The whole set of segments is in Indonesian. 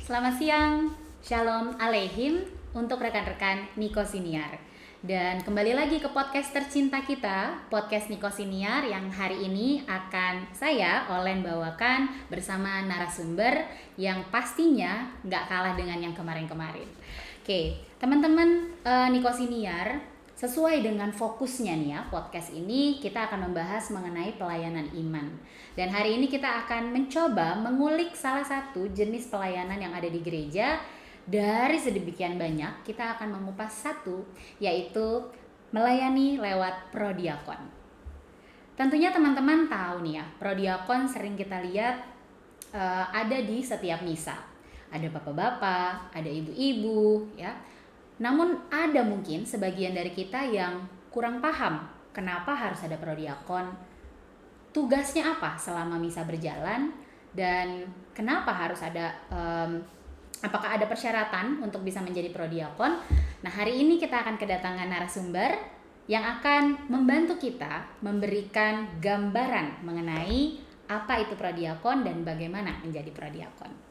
Selamat siang, Shalom Aleihim untuk rekan-rekan Niko Siniar. Dan kembali lagi ke podcast tercinta kita, podcast Niko Siniar yang hari ini akan saya, Olen, bawakan bersama narasumber yang pastinya nggak kalah dengan yang kemarin-kemarin. Oke, teman-teman Niko Siniar, sesuai dengan fokusnya nih ya, podcast ini kita akan membahas mengenai pelayanan iman. Dan hari ini kita akan mencoba mengulik salah satu jenis pelayanan yang ada di gereja. Dari sedemikian banyak, kita akan mengupas satu, yaitu melayani lewat prodiakon. Tentunya teman-teman tahu nih ya, prodiakon sering kita lihat ada di setiap misa. Ada bapak-bapak, ada ibu-ibu ya. Namun ada mungkin sebagian dari kita yang kurang paham kenapa harus ada prodiakon, tugasnya apa selama misa berjalan, dan kenapa harus ada, apakah ada persyaratan untuk bisa menjadi prodiakon. Nah, hari ini kita akan kedatangan narasumber yang akan membantu kita memberikan gambaran mengenai apa itu prodiakon dan bagaimana menjadi prodiakon.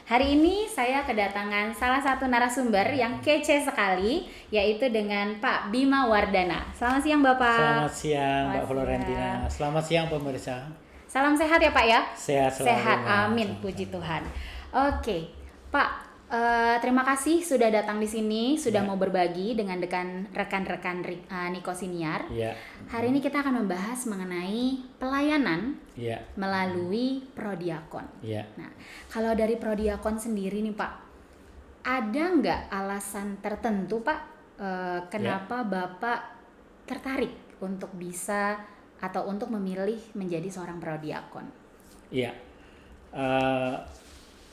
Hari ini saya kedatangan salah satu narasumber yang kece sekali, yaitu dengan Pak Bima Wardana. Selamat siang Bapak. Selamat siang Mbak Florentina. Selamat siang pemirsa. Salam sehat ya Pak ya? Sehat selalu. Sehat, amin, puji Tuhan. Oke, Pak, terima kasih sudah datang di sini, sudah mau berbagi dengan rekan-rekan Niko Siniar. Ya. Hari ini kita akan membahas mengenai pelayanan Ya. melalui prodiakon. Ya. Nah, kalau dari prodiakon sendiri nih Pak, ada nggak alasan tertentu Pak kenapa Bapak tertarik untuk bisa atau untuk memilih menjadi seorang prodiakon? Iya.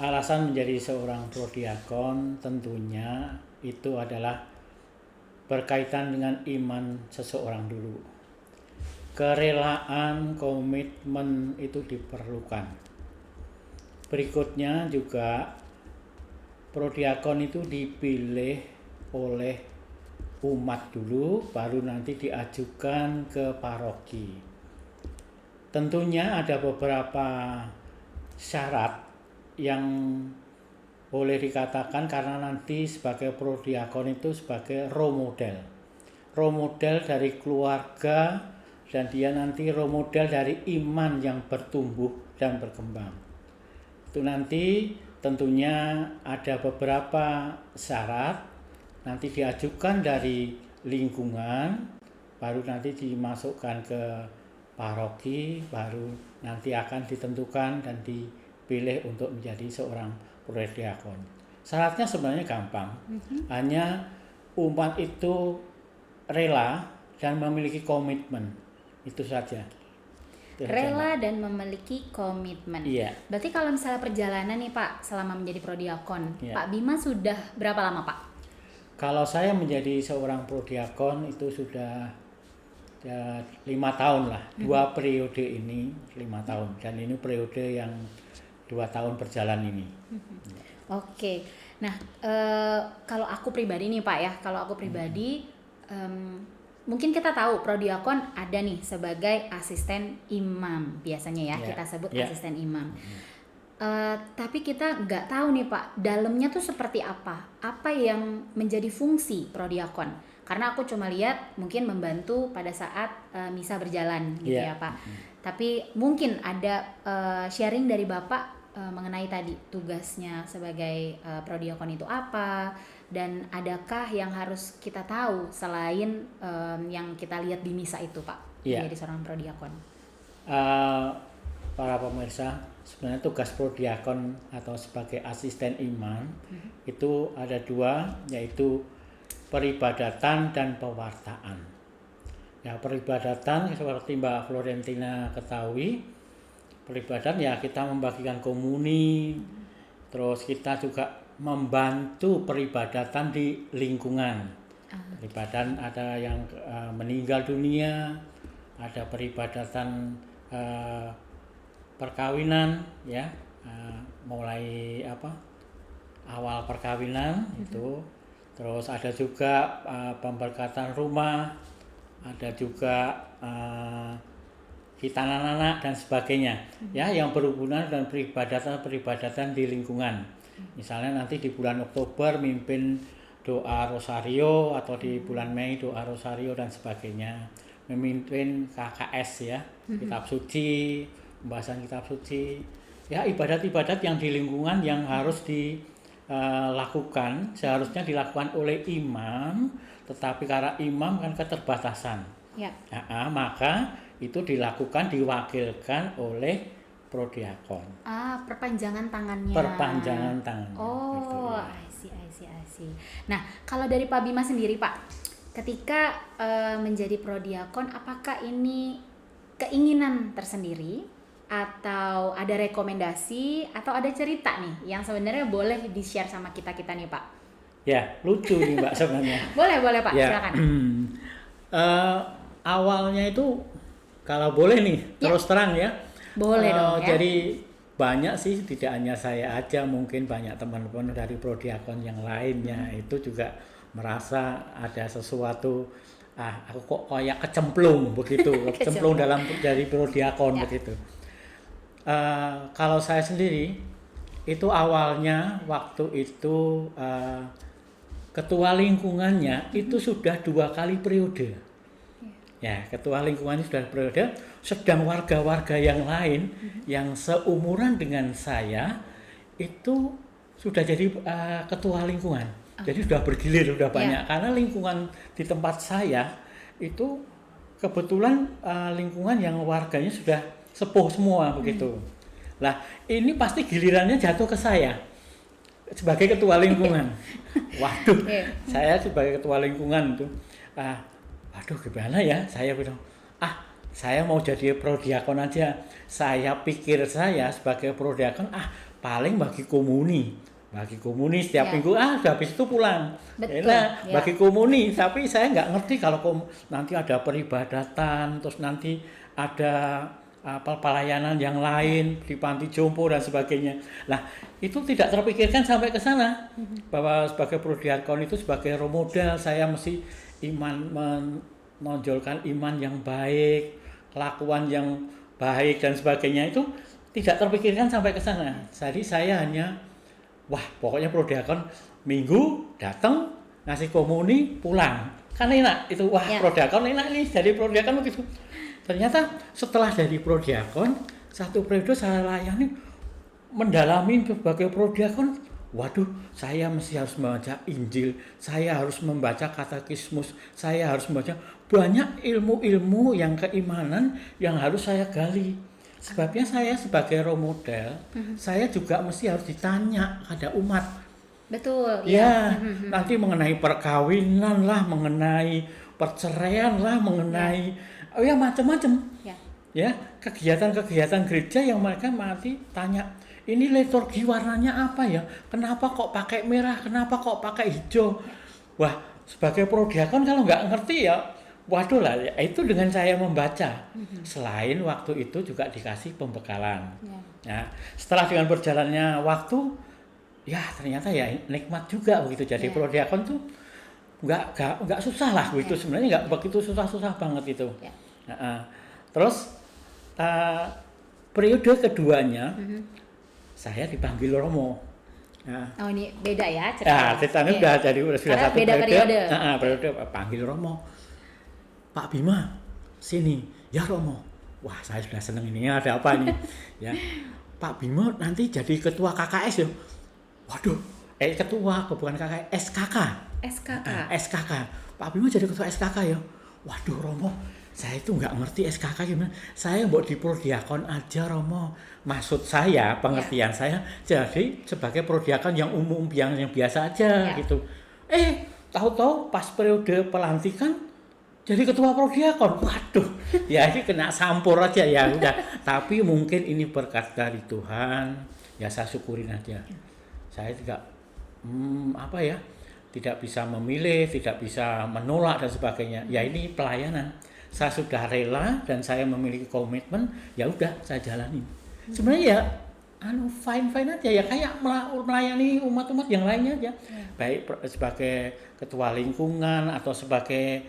Alasan menjadi seorang prodiakon tentunya itu adalah berkaitan dengan iman seseorang dulu. Kerelaan, komitmen itu diperlukan. Berikutnya juga prodiakon itu dipilih oleh umat dulu, baru nanti diajukan ke paroki. Tentunya ada beberapa syarat yang boleh dikatakan karena nanti sebagai prodiakon itu sebagai role model dari keluarga, dan dia nanti role model dari iman yang bertumbuh dan berkembang. Itu nanti tentunya ada beberapa syarat, nanti diajukan dari lingkungan, baru nanti dimasukkan ke paroki, baru nanti akan ditentukan dan dipilih untuk menjadi seorang prodiakon. Syaratnya sebenarnya gampang, hanya umat itu rela dan memiliki komitmen, itu saja. Rela dan memiliki komitmen. Iya. Berarti kalau misalnya perjalanan nih Pak, selama menjadi prodiakon, Iya. Pak Bima sudah berapa lama Pak? Kalau saya menjadi seorang prodiakon itu sudah 5 tahun lah, 2 periode ini 5 tahun, dan ini periode yang 2 tahun berjalan ini. Oke, nah kalau aku pribadi nih Pak ya, mungkin kita tahu prodiakon ada nih sebagai asisten imam biasanya ya, kita sebut asisten imam. Tapi kita nggak tahu nih Pak, dalamnya tuh seperti apa yang menjadi fungsi prodiakon. Karena aku cuma lihat mungkin membantu pada saat misa berjalan gitu ya Pak. Tapi mungkin ada sharing dari Bapak mengenai tadi tugasnya sebagai prodiakon itu apa, dan adakah yang harus kita tahu selain yang kita lihat di misa itu Pak, menjadi seorang prodiakon. Para pemirsa, sebenarnya tugas prodiakon atau sebagai asisten iman itu ada 2, yaitu peribadatan dan pewartaan. Ya, peribadatan seperti Mbak Florentina ketahui, peribadatan ya kita membagikan komuni, terus kita juga membantu peribadatan di lingkungan. Peribadatan ada yang meninggal dunia, ada peribadatan perkawinan ya, mulai awal perkawinan itu. Terus ada juga pemberkatan rumah, ada juga hitanan anak dan sebagainya, ya, yang berhubungan dengan peribadatan di lingkungan. Misalnya nanti di bulan Oktober mimpin doa Rosario, atau di bulan Mei doa Rosario dan sebagainya. Memimpin KKS ya, kitab suci, pembahasan kitab suci. Ya, ibadat-ibadat yang di lingkungan yang harus dilakukan, seharusnya dilakukan oleh imam, tetapi karena imam kan keterbatasan. Ya. Maka itu dilakukan, diwakilkan oleh prodiakon. Perpanjangan tangannya. Perpanjangan tangan. Oh, gitu. I see. Nah, kalau dari Pak Bima sendiri, Pak, ketika menjadi prodiakon, apakah ini keinginan tersendiri atau ada rekomendasi atau ada cerita nih yang sebenarnya boleh di-share sama kita nih, Pak? Ya, lucu nih Mbak sebenarnya. Boleh Pak, ya. Silakan. Awalnya itu kalau boleh nih, terus terang ya. Boleh dong ya. Jadi banyak sih, tidak hanya saya aja, mungkin banyak teman-teman dari prodiakon yang lainnya itu juga merasa ada sesuatu, aku kok kayak kecemplung begitu, kecemplung dari prodiakon begitu. Kalau saya sendiri itu awalnya waktu itu ketua lingkungannya itu sudah 2 kali periode. Ya, ketua lingkungannya sudah periode, sedang warga-warga yang lain yang seumuran dengan saya itu sudah jadi ketua lingkungan. Jadi sudah bergilir, sudah banyak. Karena lingkungan di tempat saya itu kebetulan lingkungan yang warganya sudah sepuh semua begitu. Lah, ini pasti gilirannya jatuh ke saya sebagai ketua lingkungan. Waduh, saya sebagai ketua lingkungan itu waduh gimana ya, saya bilang saya mau jadi prodiakon aja. Saya pikir saya sebagai prodiakon paling bagi komuni setiap minggu, habis itu pulang. Bagi komuni, tapi saya nggak ngerti kalau nanti ada peribadatan, terus nanti ada pelayanan yang lain di panti jompo dan sebagainya. Nah, itu tidak terpikirkan sampai ke sana, bahwa sebagai prodiakon itu sebagai role model, saya mesti menonjolkan iman yang baik, kelakuan yang baik dan sebagainya, itu tidak terpikirkan sampai ke sana. Jadi saya hanya pokoknya prodiakon minggu datang ngasih komuni pulang. Kan enak itu, prodiakon enak nih, jadi prodiakon begitu. Ternyata setelah jadi prodiakon, 1 periode saya layani mendalami sebagai prodiakon. Waduh, saya mesti harus membaca Injil, saya harus membaca katekismus, saya harus membaca banyak ilmu-ilmu yang keimanan yang harus saya gali. Sebabnya saya sebagai role model, saya juga mesti harus ditanya pada umat. Betul. Ya, nanti mengenai perkawinan lah, mengenai perceraian lah, mengenai macam-macam. Ya, kegiatan-kegiatan gereja yang mereka mati tanya, ini liturgi warnanya apa ya? Kenapa kok pakai merah? Kenapa kok pakai hijau? Wah, sebagai prodiakon kalau nggak ngerti ya, waduh lah, itu dengan saya membaca. Selain waktu itu juga dikasih pembekalan. Ya, setelah dengan berjalannya waktu, ya ternyata ya nikmat juga begitu. Jadi prodiakon tuh nggak susah lah begitu. Sebenarnya nggak begitu susah-susah banget itu. Terus periode keduanya, saya dipanggil Romo. Ini beda ya ceritanya. Ceritanya sudah satu beda periode. Periode panggil Romo. Pak Bima, sini. Ya Romo. Wah, saya sudah seneng ini, ada apa nih? Ya. Pak Bima nanti jadi ketua KKS ya. Waduh, ketua bukan KKS, SKK. SKK. Pak Bima jadi ketua SKK ya. Waduh Romo, saya itu nggak ngerti SKK gimana. Saya mau di prodiakon aja Romo. Maksud saya, pengertian saya jadi sebagai prodiakon yang umum, yang biasa aja gitu. Tahu-tahu pas periode pelantikan jadi ketua prodiakon. Waduh, ya ini kena sampur aja ya udah. Tapi mungkin ini berkat dari Tuhan, ya saya syukurin aja. Saya tidak tidak bisa memilih, tidak bisa menolak dan sebagainya. Ya ini pelayanan. Saya sudah rela dan saya memiliki komitmen, ya udah saya jalani. Sebenarnya ya fine aja ya, kayak melayani umat-umat yang lainnya aja. Baik sebagai ketua lingkungan atau sebagai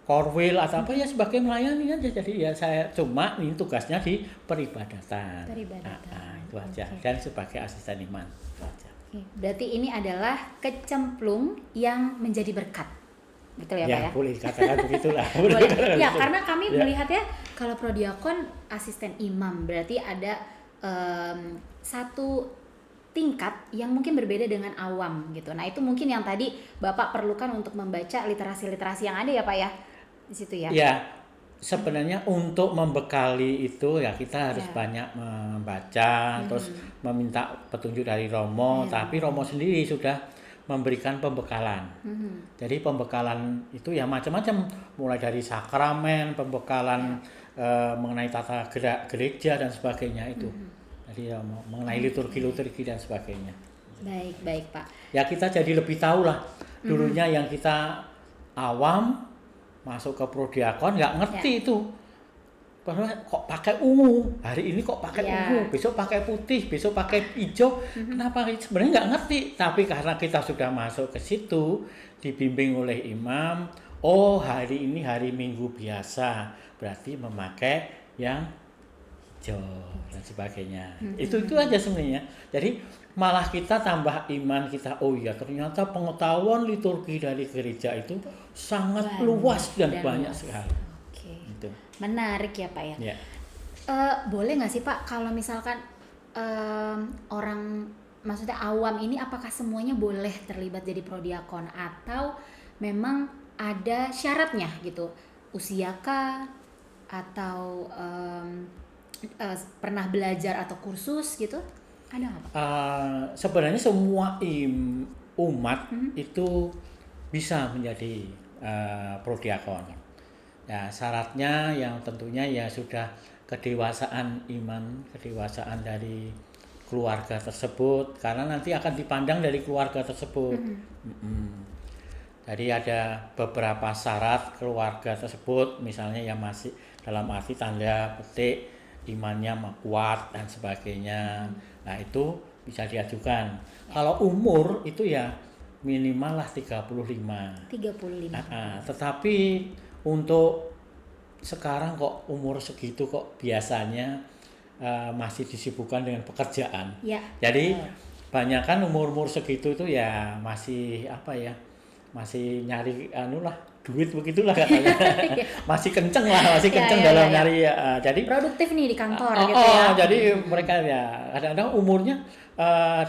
korwil atau apa ya, sebagai melayani aja. Jadi ya saya cuma ini tugasnya di peribadatan. itu aja. Oke. Dan sebagai asisten imam itu aja. Oke, berarti ini adalah kecemplung yang menjadi berkat, betul ya, Pak ya? Boleh dikatakan begitulah. Boleh. Ya, Begitu. karena kami Ya. melihat ya, kalau prodiakon asisten imam berarti ada satu tingkat yang mungkin berbeda dengan awam gitu. Nah, itu mungkin yang tadi Bapak perlukan untuk membaca literasi-literasi yang ada ya, Pak ya? Di situ ya. Ya, sebenarnya untuk membekali itu ya kita harus Ya. banyak membaca, terus meminta petunjuk dari Romo, Ya. tapi Romo sendiri sudah memberikan pembekalan. Jadi pembekalan itu ya macam-macam, mulai dari sakramen, pembekalan mengenai tata gerak gereja dan sebagainya itu. Jadi ya, mengenai liturgi-liturgi dan sebagainya. Baik, Pak. Ya kita jadi lebih tahu lah. Dulunya yang kita awam masuk ke prodiakon nggak ngerti itu. Bahwa kok pakai ungu, hari ini kok pakai ungu, besok pakai putih, besok pakai hijau. Kenapa? Sebenarnya nggak ngerti. Tapi karena kita sudah masuk ke situ, dibimbing oleh imam. Oh, hari ini hari Minggu biasa, berarti memakai yang hijau dan sebagainya. Itu aja sebenarnya. Jadi malah kita tambah iman kita. Oh iya, ternyata pengetahuan liturgi dari gereja itu sangat luas dan banyak sekali. Oke. Itu. Menarik ya, Pak ya. Ya. Boleh nggak sih, Pak, kalau misalkan orang maksudnya awam ini apakah semuanya boleh terlibat jadi prodiakon atau memang ada syaratnya gitu? Usiakah atau pernah belajar atau kursus gitu? Ada nggak, Pak? Sebenarnya semua umat itu bisa menjadi prodiakon. Ya, syaratnya yang tentunya ya sudah kedewasaan iman, kedewasaan dari keluarga tersebut, karena nanti akan dipandang dari keluarga tersebut. Jadi ada beberapa syarat keluarga tersebut, misalnya yang masih dalam arti tanda petik imannya kuat dan sebagainya. Nah, itu bisa diajukan. Kalau umur itu ya minimal lah 35. 35. Tetapi untuk sekarang kok umur segitu kok biasanya masih disibukkan dengan pekerjaan. Ya. Jadi banyak kan umur-umur segitu itu ya masih masih nyari duit begitulah katanya. Masih kenceng dalam nyari jadi produktif nih di kantor gitu ya. Jadi mereka ya kadang-kadang umurnya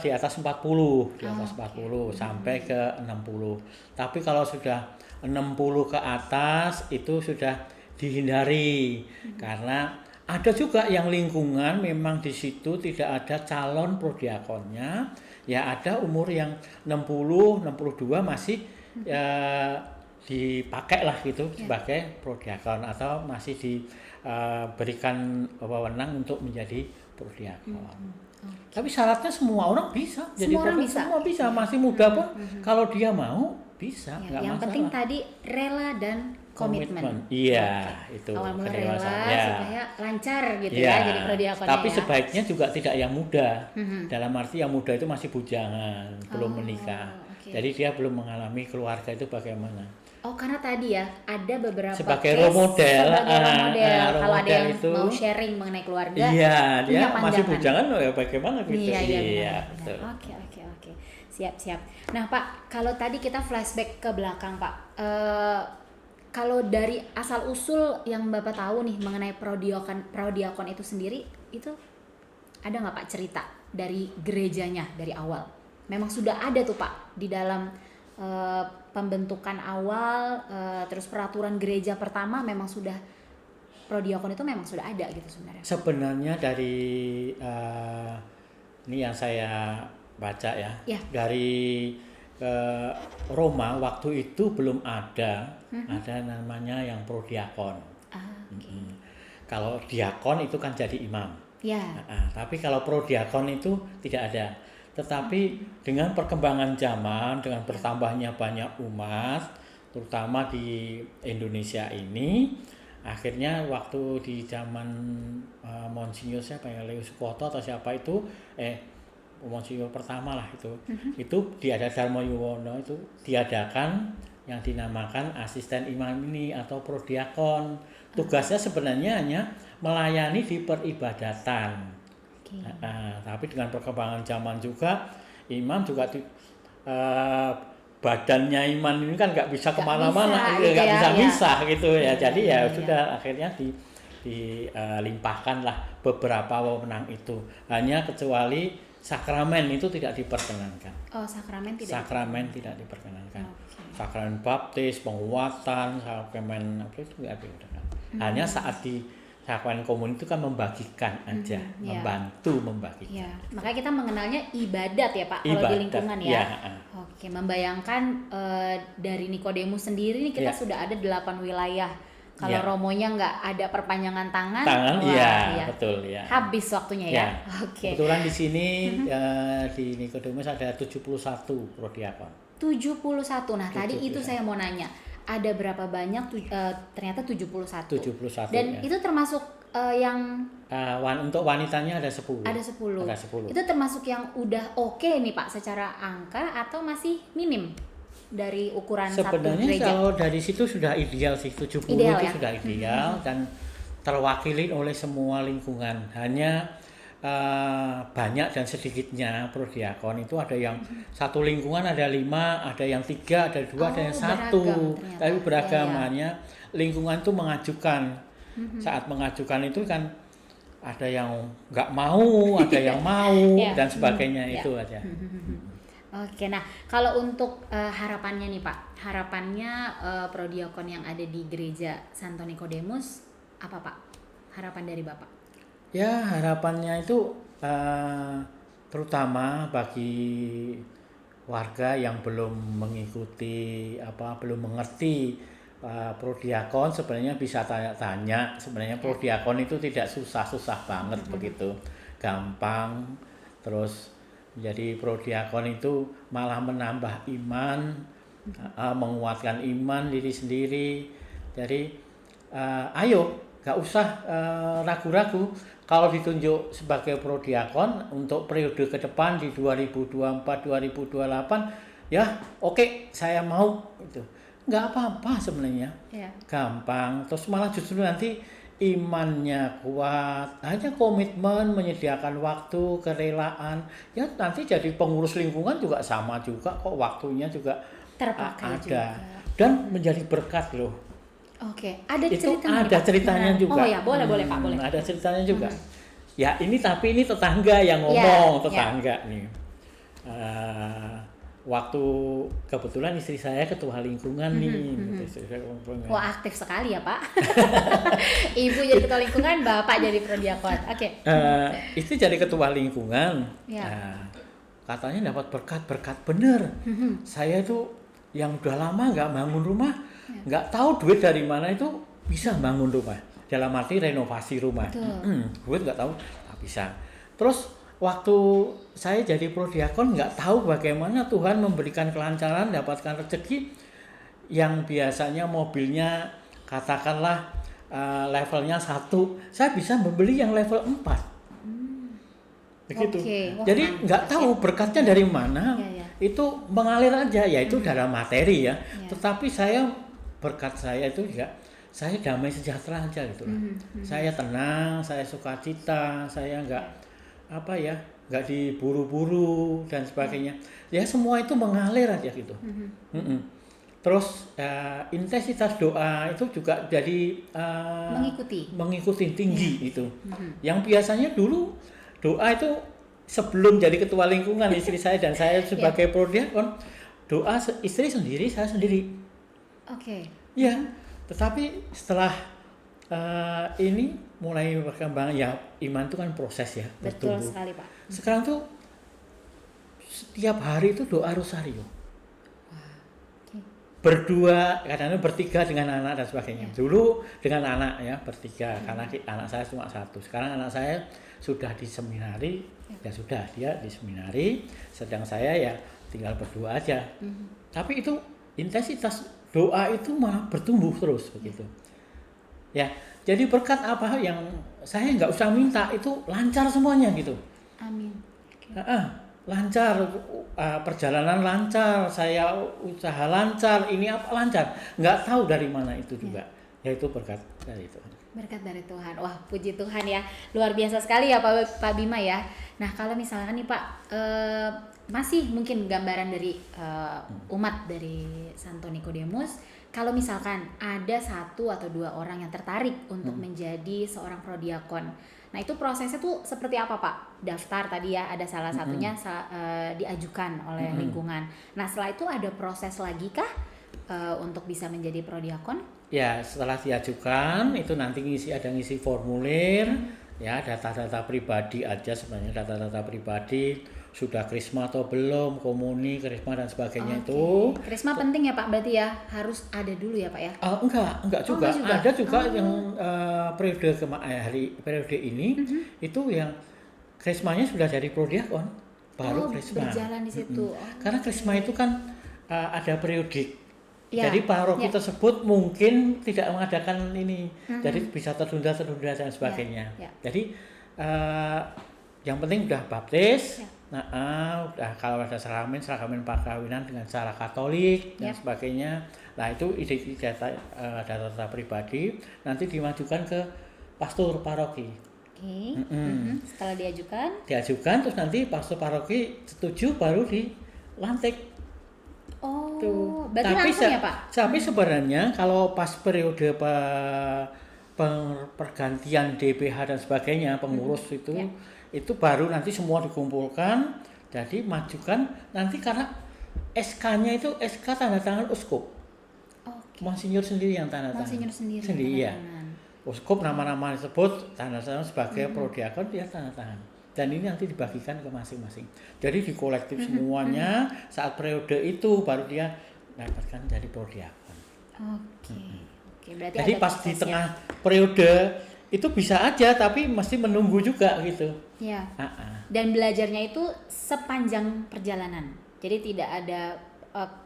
di atas 40 sampai ke 60. Tapi kalau sudah 60 ke atas itu sudah dihindari karena ada juga yang lingkungan memang di situ tidak ada calon prodiakonnya, ya ada umur yang 60, 62 masih dipakai lah gitu sebagai prodiakon atau masih diberikan wewenang untuk menjadi prodiakon. Tapi syaratnya semua orang bisa jadi prodiakon, semua bisa, masih muda pun kalau dia mau bisa. Ya, yang masalah. Penting tadi rela dan komitmen. Iya, itu awal mula rela supaya lancar gitu ya jadi prodiakonnya. Tapi sebaiknya juga tidak yang muda. Dalam arti yang muda itu masih bujangan, belum menikah. Jadi dia belum mengalami keluarga itu bagaimana. Oh, karena tadi ya ada beberapa sebagai role model, kalau ada yang itu, mau sharing mengenai keluarga. Iya, dia masih bujangan ya bagaimana gitu. Iya, betul. Oke. Siap. Nah, Pak, kalau tadi kita flashback ke belakang, Pak. Kalau dari asal usul yang Bapak tahu nih mengenai prodiakon itu sendiri, itu ada nggak, Pak, cerita dari gerejanya dari awal? Memang sudah ada tuh, Pak, di dalam pembentukan awal, terus peraturan gereja pertama memang sudah prodiakon itu memang sudah ada gitu sebenarnya. Sebenarnya dari ini yang saya baca ya. Dari Roma waktu itu belum ada namanya yang prodiakon. Kalau diakon itu kan jadi imam. Tapi kalau prodiakon itu tidak ada. Tetapi dengan perkembangan zaman, dengan bertambahnya banyak umat, terutama di Indonesia ini, akhirnya waktu di zaman Monsinyur siapa ya, Leus Koto atau siapa itu, Monsinyur pertama lah itu diada Darmo Yuwono itu diadakan yang dinamakan asisten imam ini atau prodiakon. Tugasnya sebenarnya hanya melayani di peribadatan. Oke. Tapi dengan perkembangan zaman juga, imam juga eh, badannya iman ini kan nggak bisa kemana-mana, bisa, nggak gitu bisa ya. misah gitu ya. Jadi ya Iya. sudah akhirnya dilimpahkanlah beberapa wewenang itu. Hanya kecuali sakramen itu tidak diperkenankan. Oh, sakramen tidak. Sakramen tidak diperkenankan. Oke. Sakramen baptis, penguatan, sakramen apa itu nggak diperkenankan. Hanya saat di sakramen komunion itu kan membagikan aja, Iya. membantu membagikan. Ya, makanya kita mengenalnya ibadat ya Pak, kalau di Ibadat, lingkungan ya. ya. Oke, membayangkan dari Nikodemus sendiri nih kita Ya. sudah ada 8 wilayah. Kalau Ya. romonya nggak ada perpanjangan tangan, Tangan, wah, iya, betul ya. habis waktunya ya. Ya. Oke. Kebetulan di sini di Nikodemus ada 71 prodiakon. 71. Nah, tadi 71. itu saya mau nanya, ada berapa banyak ternyata 71. 71 Dan ya. itu termasuk yang Untuk wanitanya ada 10. ada 10. Ada 10. Itu termasuk yang udah oke nih Pak secara angka atau masih minim dari ukuran satu Sebenarnya gereja? kalau dari situ sudah ideal sih, 70 Ideal itu ya? sudah ideal dan terwakili oleh semua lingkungan. Hanya banyak dan sedikitnya prodiakon itu ada yang satu lingkungan ada 5, ada yang 3, ada 2, ada yang 1. Beragam ternyata. Tapi Ya, beragamannya lingkungan itu mengajukan. Saat mengajukan itu kan ada yang nggak mau, ada yang mau Ya. dan sebagainya Ya. itu aja. Oke, nah kalau untuk harapannya nih Pak, harapannya prodiakon yang ada di gereja Santo Nikodemus apa Pak? Harapan dari Bapak? Ya, harapannya itu terutama bagi warga yang belum mengikuti belum mengerti prodiakon, sebenarnya bisa tanya-tanya. Sebenarnya prodiakon itu tidak susah-susah banget begitu, gampang. Terus menjadi prodiakon itu malah menambah iman, menguatkan iman diri sendiri. Jadi ayo, gak usah ragu-ragu. Kalau ditunjuk sebagai prodiakon untuk periode ke depan di 2024-2028, ya oke, saya mau itu. Nggak apa-apa sebenarnya, Ya. gampang. Terus malah justru nanti imannya kuat, hanya komitmen, menyediakan waktu, kerelaan. Ya nanti jadi pengurus lingkungan juga sama juga kok, waktunya juga Terpakai ada. juga. Dan menjadi berkat loh. Oke, ada Itu ceritanya ada Pak? ceritanya Nah, juga. Oh ya, boleh Pak, boleh. Ada ceritanya juga. Ya tapi ini tetangga yang ngomong, tetangga nih. Waktu kebetulan istri saya ketua lingkungan nih. Wah, aktif sekali ya Pak. Ibu jadi ketua lingkungan, Bapak jadi prodiakon. Oke. Itu jadi ketua lingkungan. Ya. Katanya dapat berkat bener. Saya itu yang udah lama nggak bangun rumah, nggak tahu duit dari mana itu bisa bangun rumah. Dalam arti renovasi rumah. Duit nggak tahu, tak bisa. Terus waktu saya jadi prodiakon nggak tahu bagaimana Tuhan memberikan kelancaran, dapatkan rezeki yang biasanya mobilnya katakanlah levelnya 1, saya bisa membeli yang level 4. Begitu. Wah, jadi nggak tahu berkatnya dari mana. Ya. Itu mengalir aja, yaitu dalam materi ya. Tetapi berkat saya itu juga saya damai sejahtera aja gitu lah. Saya tenang, saya sukacita, saya nggak diburu-buru dan sebagainya. Ya semua itu mengalir aja gitu. Terus intensitas doa itu juga jadi mengikuti tinggi itu. Yang biasanya dulu doa itu sebelum jadi ketua lingkungan istri saya dan saya sebagai prodiakon, doa istri sendiri, saya sendiri. Oke. Ya, tetapi setelah ini mulai berkembang, ya iman itu kan proses ya, Betul bertumbuh. sekali Pak. Sekarang tuh setiap hari itu doa rosario. Berdua, kadang-kadang bertiga dengan anak dan sebagainya. Dulu dengan anak ya bertiga, karena anak saya cuma 1. Sekarang anak saya sudah di seminari, ya sudah dia di seminari, sedang saya ya tinggal berdua aja. Tapi itu intensitas doa itu malah bertumbuh terus begitu. Ya, jadi berkat apa yang saya nggak usah minta itu lancar semuanya gitu. Amin. Lancar, perjalanan lancar, saya usaha lancar, ini apa lancar, nggak tahu dari mana itu juga. yaitu berkat dari itu. Berkat dari Tuhan. Wah, puji Tuhan ya. Luar biasa sekali ya Pak Bima ya. Nah, kalau misalkan nih Pak, masih mungkin gambaran dari umat dari Santo Nikodemus, kalau misalkan ada 1 atau 2 orang yang tertarik untuk menjadi seorang prodiakon. Nah, itu prosesnya tuh seperti apa Pak? Daftar tadi ya, ada salah satunya diajukan oleh lingkungan. Nah, setelah itu ada proses lagi kah untuk bisa menjadi prodiakon? Ya, setelah diajukan itu nanti ngisi formulir, ya data-data pribadi aja sebenarnya, data-data pribadi sudah krisma atau belum, komuni, krisma dan sebagainya itu. Krisma penting ya Pak, berarti ya harus ada dulu ya Pak ya? Enggak juga. Ada juga yang periode ini itu yang krismanya sudah jadi prodiakon, baru krisma. Berjalan di situ. Karena krisma itu kan ada periodik. Ya, jadi paroki tersebut mungkin tidak mengadakan ini, jadi bisa tertunda dan sebagainya. Jadi yang penting udah baptis, udah kalau ada serakamen perkawinan dengan cara Katolik dan sebagainya. Nah itu data pribadi nanti dimajukan ke pastor paroki. Setelah diajukan terus nanti pastor paroki setuju baru dilantik. Berarti langsung ya Pak? Tapi sebenarnya kalau pas periode pergantian DPH dan sebagainya, pengurus itu baru nanti semua dikumpulkan, jadi majukan nanti karena SK-nya itu SK tanda tangan uskup. Monsinyur sendiri yang tanda tangan. Monsinyur sendiri ya. Uskup nama-nama disebut tanda tangan sebagai prodiakon, dia tanda tangan. Dan ini nanti dibagikan ke masing-masing. Jadi dikolektif semuanya saat periode itu baru dia dapatkan jadi prodiakon. Berarti jadi pas di tengah periode itu bisa aja tapi mesti menunggu juga gitu. Iya. Dan belajarnya itu sepanjang perjalanan. Jadi tidak ada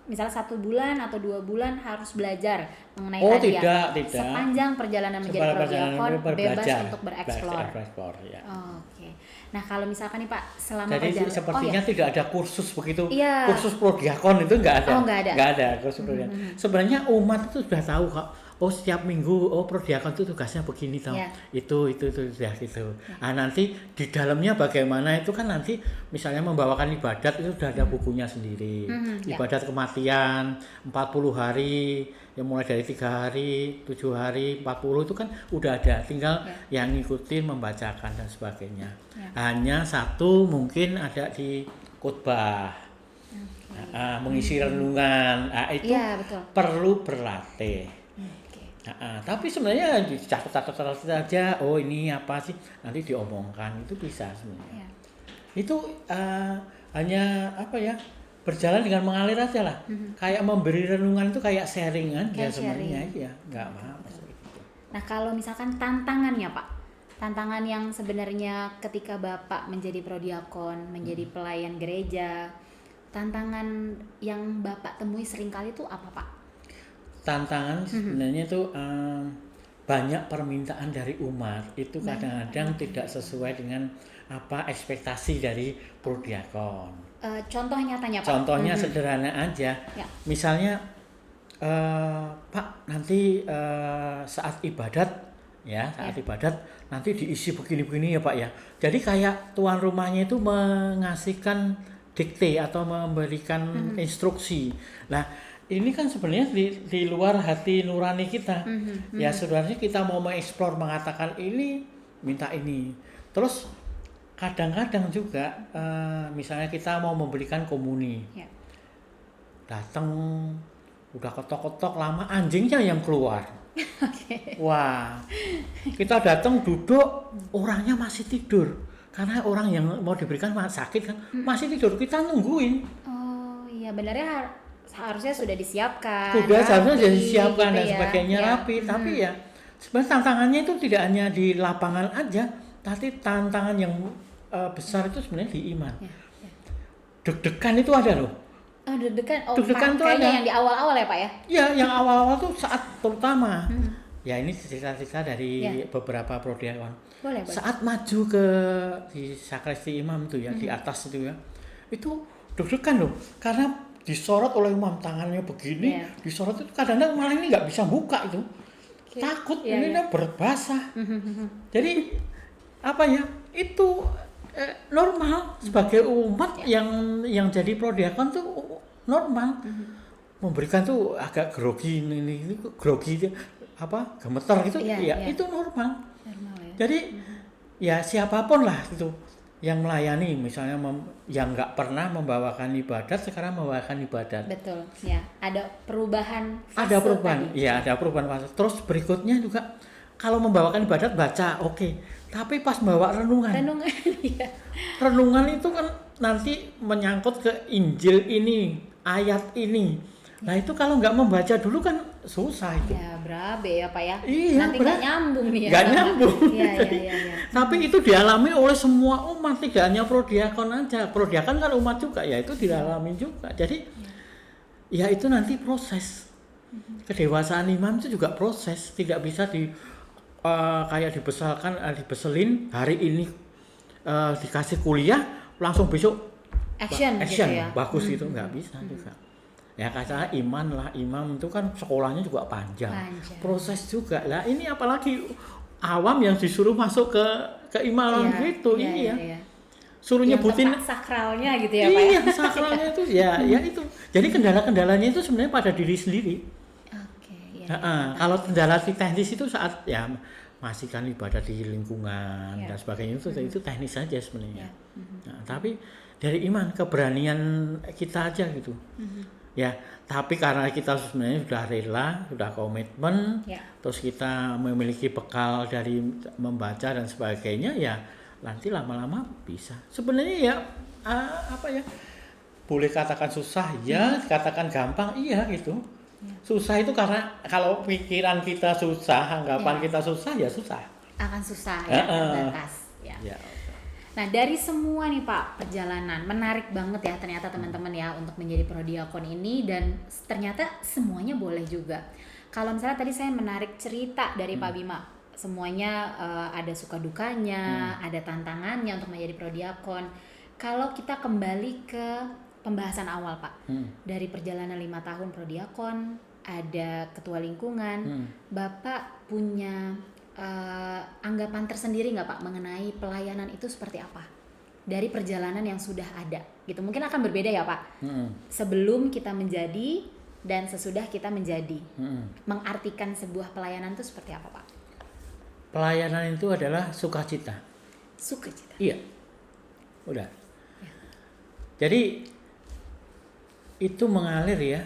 misalnya 1 bulan atau 2 bulan harus belajar mengenai tidak. Sepanjang perjalanan menjadi prodiakon bebas untuk bereksplor. Nah kalau misalkan nih Pak selama jadi sepertinya tidak ada kursus begitu, kursus prodiakon itu nggak ada. Nggak ada kursus prodiakon. Sebenarnya umat itu sudah tahu kok. Setiap minggu prodiakon itu tugasnya begini toh. Itu ya gitu. Nanti di dalamnya bagaimana itu kan nanti misalnya membawakan ibadat itu sudah ada bukunya sendiri. Ibadat kematian 40 hari, yang mulai dari 3 hari, 7 hari, 40 itu kan udah ada. Tinggal yang ngikutin membacakan dan sebagainya. Hanya satu mungkin ada di khotbah. Mengisi renungan. Itu perlu berlatih. Tapi sebenarnya dicatat saja. Ini apa sih? Nanti diomongkan itu bisa sebenarnya. Itu hanya apa ya? Berjalan dengan mengalir aja lah. Kayak memberi renungan itu kayak sharing aja sebenarnya ya. Nggak apa-apa. Nah kalau misalkan tantangannya Pak, tantangan yang sebenarnya ketika Bapak menjadi prodiakon, menjadi pelayan gereja, tantangan yang Bapak temui seringkali itu apa Pak? Tantangan sebenarnya itu banyak permintaan dari umat itu kadang-kadang tidak sesuai dengan apa ekspektasi dari prodiakon. Contoh nyatanya Pak? Contohnya sederhana aja. Misalnya Pak nanti saat ibadat nanti diisi begini-begini ya Pak ya. Jadi kayak tuan rumahnya itu mengasihkan dikte atau memberikan instruksi. Nah ini kan sebenarnya di luar hati nurani kita. Ya sebenarnya kita mau mengeksplor mengatakan ini, minta ini. Terus kadang-kadang juga misalnya kita mau memberikan komuni. Datang udah ketok-ketok lama anjingnya yang keluar. Wah. Kita datang duduk orangnya masih tidur. Karena orang yang mau diberikan sakit kan masih tidur. Kita nungguin. Benarnya harusnya sudah disiapkan. Seharusnya disiapkan dan sebagainya rapi. Tapi ya sebenarnya tantangannya itu tidak hanya di lapangan aja, tapi tantangan yang besar itu sebenarnya di iman. Deg-degan itu ada loh. Deg-degan itu ada. Yang di awal-awal ya Pak ya? Ya, yang awal-awal tuh saat terutama. Ya ini cerita-cerita dari beberapa prodiakon. Saat maju ke di sakristi imam itu ya, di atas itu ya. Itu deg-degan loh, karena disorot oleh imam tangannya begini, disorot itu kadang-kadang malah ini nggak bisa buka itu. takut Iya, ini iya. berbahasa. Jadi apa ya, itu normal sebagai umat yang jadi prodiakon tuh normal. Memberikan tuh agak grogi ini grogi apa gemeter gitu ya, itu normal. Normal ya. Jadi ya siapapun lah itu yang melayani, misalnya yang nggak pernah membawakan ibadat sekarang membawakan ibadat. Betul, ya. Ada perubahan fase Ada perubahan, tadi. ya ada perubahan fase. Terus berikutnya juga kalau membawakan ibadat baca, oke. Tapi pas bawa renungan, Iya. renungan itu kan nanti menyangkut ke Injil ini, ayat ini. Nah itu kalau nggak membaca dulu kan susah itu. Ya, berabe ya Pak ya. Iya, Nanti nggak nyambung nih ya. Nggak nyambung. Iya, iya. Tapi itu dialami oleh semua umat, tidak hanya prodiakon aja. Prodiakon kan umat juga, ya itu dialami juga. Jadi ya itu nanti proses. Kedewasaan iman itu juga proses, tidak bisa kayak dibeselin hari ini dikasih kuliah langsung besok Action gitu ya. bagus itu nggak bisa juga. Ya kata imam itu kan sekolahnya juga panjang. Proses juga lah. Ini apalagi awam yang disuruh masuk ke imaman gitu. Iya. Suruh yang nyebutin sakralnya gitu ya Pak ya. Iya, sakralnya itu ya itu. Jadi kendala-kendalanya itu sebenarnya pada diri sendiri. Oke, Kalau kendala teknis itu saat ya masih kan ibadah di lingkungan dan sebagainya itu teknis saja sebenarnya. Nah, tapi dari iman, keberanian kita aja gitu. Ya, tapi karena kita sebenarnya sudah rela, sudah komitmen, terus kita memiliki bekal dari membaca dan sebagainya, ya nanti lama-lama bisa. Sebenarnya ya apa ya? Boleh katakan susah, ya, katakan gampang, iya gitu. Susah itu karena kalau pikiran kita susah, anggapan kita susah, ya susah. Akan susah ya, terbatas. Ya. Nah dari semua nih Pak perjalanan, menarik banget ya ternyata teman-teman ya untuk menjadi prodiakon ini, dan ternyata semuanya boleh juga. Kalau misalnya tadi saya menarik cerita dari Pak Bima, semuanya ada suka dukanya, ada tantangannya untuk menjadi prodiakon. Kalau kita kembali ke pembahasan awal Pak, dari perjalanan 5 tahun prodiakon, ada ketua lingkungan, Bapak punya anggapan tersendiri nggak Pak mengenai pelayanan itu seperti apa dari perjalanan yang sudah ada gitu? Mungkin akan berbeda ya Pak, sebelum kita menjadi dan sesudah kita menjadi. Mengartikan sebuah pelayanan itu seperti apa Pak? Pelayanan itu adalah sukacita. Sukacita. Iya, udah. Jadi itu mengalir ya,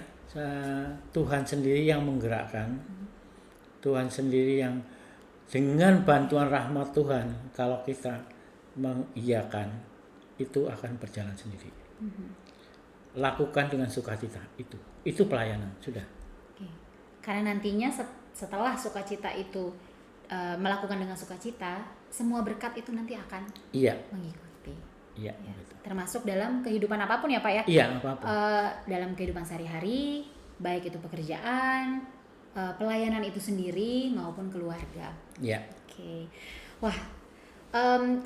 Tuhan sendiri yang menggerakkan, Tuhan sendiri yang dengan bantuan rahmat Tuhan, kalau kita mengiyakan, itu akan berjalan sendiri. Lakukan dengan sukacita, itu pelayanan, sudah. Oke. Karena nantinya setelah sukacita itu melakukan dengan sukacita, semua berkat itu nanti akan mengikuti. Iya. Termasuk dalam kehidupan apapun ya Pak ya? Iya, apapun. Dalam kehidupan sehari-hari, baik itu pekerjaan, pelayanan itu sendiri maupun keluarga. Iya. Oke. Wah,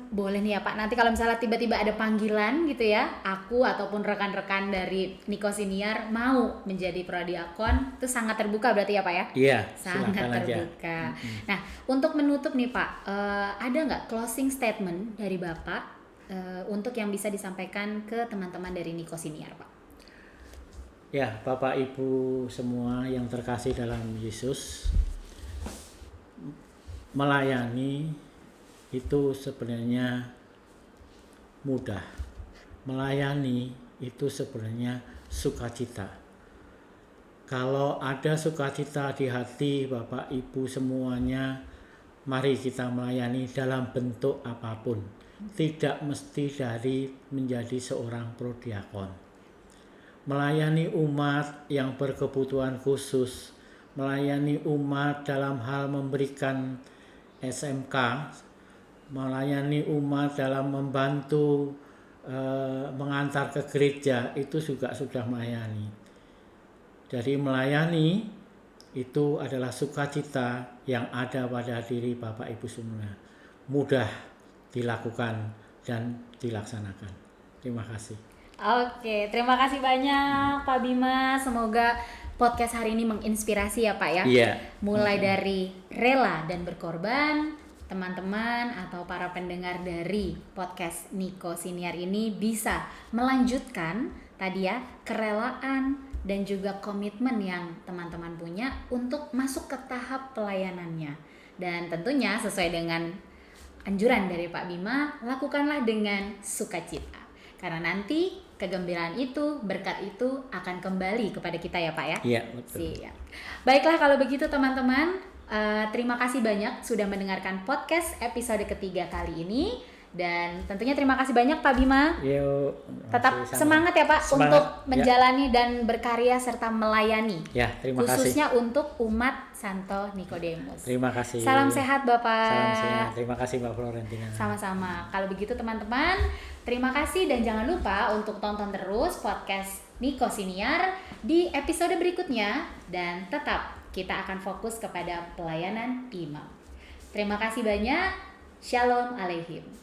boleh nih ya Pak, nanti kalau misalnya tiba-tiba ada panggilan gitu ya, aku ataupun rekan-rekan dari Niko Siniar mau menjadi prodiakon, itu sangat terbuka berarti ya Pak ya? Iya, sangat terbuka. Nah, untuk menutup nih Pak, ada nggak closing statement dari Bapak untuk yang bisa disampaikan ke teman-teman dari Niko Siniar Pak? Ya, Bapak Ibu semua yang terkasih dalam Yesus, melayani itu sebenarnya mudah. Melayani itu sebenarnya sukacita. Kalau ada sukacita di hati Bapak Ibu semuanya, mari kita melayani dalam bentuk apapun. Tidak mesti dari menjadi seorang prodiakon. Melayani umat yang berkebutuhan khusus, melayani umat dalam hal memberikan SMK, melayani umat dalam membantu mengantar ke gereja, itu juga sudah melayani. Jadi melayani itu adalah sukacita yang ada pada diri Bapak Ibu semua. Mudah dilakukan dan dilaksanakan. Terima kasih. Oke, terima kasih banyak Pak Bima. Semoga podcast hari ini menginspirasi ya Pak ya. Iya. Mulai dari rela dan berkorban, teman-teman atau para pendengar dari podcast Niko Siniar ini bisa melanjutkan tadi ya kerelaan dan juga komitmen yang teman-teman punya untuk masuk ke tahap pelayanannya. Dan tentunya sesuai dengan anjuran dari Pak Bima, lakukanlah dengan sukacita. Karena nanti kegembiraan itu, berkat itu akan kembali kepada kita ya Pak ya. Iya, betul. Siap. Baiklah kalau begitu teman-teman, terima kasih banyak sudah mendengarkan podcast episode ketiga kali ini. Dan tentunya terima kasih banyak Pak Bima. Yuk, Tetap semangat ya Pak Semangat, untuk menjalani dan berkarya serta melayani. Ya, terima kasih. Khususnya untuk umat Santo Nikodemus. Terima kasih. Salam sehat Bapak. Salam sehat. Terima kasih Mbak Florentina. Sama-sama. Kalau begitu teman-teman, terima kasih dan jangan lupa untuk tonton terus podcast Niko Siniar di episode berikutnya dan tetap kita akan fokus kepada pelayanan imam. Terima kasih banyak. Shalom Aleihim.